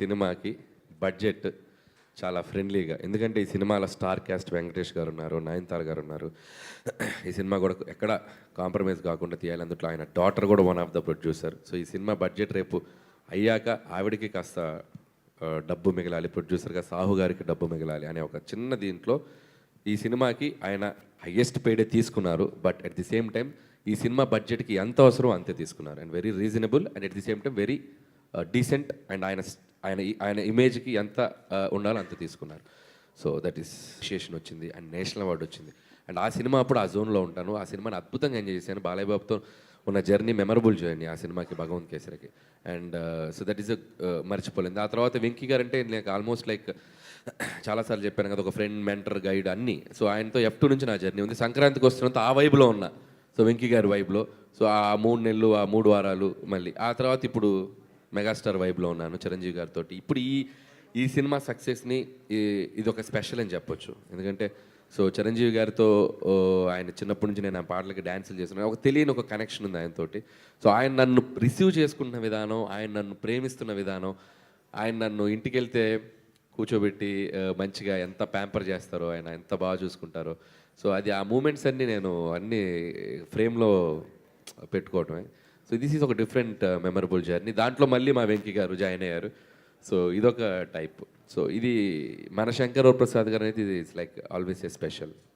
సినిమాకి బడ్జెట్ చాలా ఫ్రెండ్లీగా, ఎందుకంటే ఈ సినిమాలో స్టార్ క్యాస్ట్ వెంకటేష్ గారు ఉన్నారు, నయనతార గారు ఉన్నారు. ఈ సినిమా కూడా ఎక్కడ కాంప్రమైజ్ కాకుండా తీయాలి. అందులో ఆయన డాటర్ కూడా one of the producer. So ఈ సినిమా బడ్జెట్ రేపు అయ్యాక ఆవిడకి కాస్త డబ్బు మిగలాలి, ప్రొడ్యూసర్గా సాహు గారికి డబ్బు మిగలాలి అనే ఒక చిన్న దీంట్లో ఈ సినిమాకి ఆయన హయ్యెస్ట్ పేడే తీసుకున్నారు. But at the same time ఈ సినిమా బడ్జెట్కి ఎంత అవసరం అంతే తీసుకున్నారు. And very reasonable and at the same time very decent. And ఆయన ఆయన ఆయన ఇమేజ్కి ఎంత ఉండాలో అంత తీసుకున్నారు. సో దట్ ఈస్ అప్రిషియేషన్ వచ్చింది అండ్ నేషనల్ అవార్డు వచ్చింది. అండ్ ఆ సినిమా అప్పుడు ఆ జోన్లో ఉంటాను. ఆ సినిమాని అద్భుతంగా ఎంజాయ్ చేశాను. బాలయ్య బాబుతో ఉన్న జర్నీ మెమరబుల్ జర్నీ ఆ సినిమాకి, భగవంత్ కేసరికి. అండ్ సో దట్ ఈస్ మర్చిపోలేదు. ఆ తర్వాత వెంకీ గారు అంటే నాకు ఆల్మోస్ట్ లైక్ చాలాసార్లు చెప్పాను కదా, ఒక ఫ్రెండ్, మెంటర్, గైడ్ అన్నీ. సో ఆయనతో F2 నుంచి నా జర్నీ ఉంది. సంక్రాంతికి వస్తున్నంత ఆ వైబ్లో ఉన్నా. సో వెంకీ గారి వైబ్లో. సో ఆ 3 నెలలు, ఆ 3 వారాలు, మళ్ళీ ఆ తర్వాత ఇప్పుడు మెగాస్టార్ వైబ్లో ఉన్నాను చిరంజీవి గారితో. ఇప్పుడు ఈ సినిమా సక్సెస్ని ఇది ఒక స్పెషల్ అని చెప్పొచ్చు. ఎందుకంటే సో చిరంజీవి గారితో ఆయన చిన్నప్పటి నుంచి నేను ఆ పాటలకి డ్యాన్సులు చేస్తున్నాను. ఒక తెలియని ఒక కనెక్షన్ ఉంది ఆయనతోటి. సో ఆయన నన్ను రిసీవ్ చేసుకుంటున్న విధానం, ఆయన నన్ను ప్రేమిస్తున్న విధానం, ఆయన నన్ను ఇంటికి వెళ్తే కూర్చోబెట్టి మంచిగా ఎంత ప్యాంపర్ చేస్తారో, ఆయన ఎంత బాగా చూసుకుంటారో. సో అది ఆ మూమెంట్స్ అన్నీ ఫ్రేమ్లో పెట్టుకోవటమే. సో దిస్ ఈజ్ ఒక డిఫరెంట్ మెమరబుల్ జర్నీ. దాంట్లో మళ్ళీ మా వెంకీ గారు జాయిన్ అయ్యారు. సో ఇదొక టైప్. సో ఇది మన శంకర్ ప్రసాద్ గారు అనేది it's like always a special.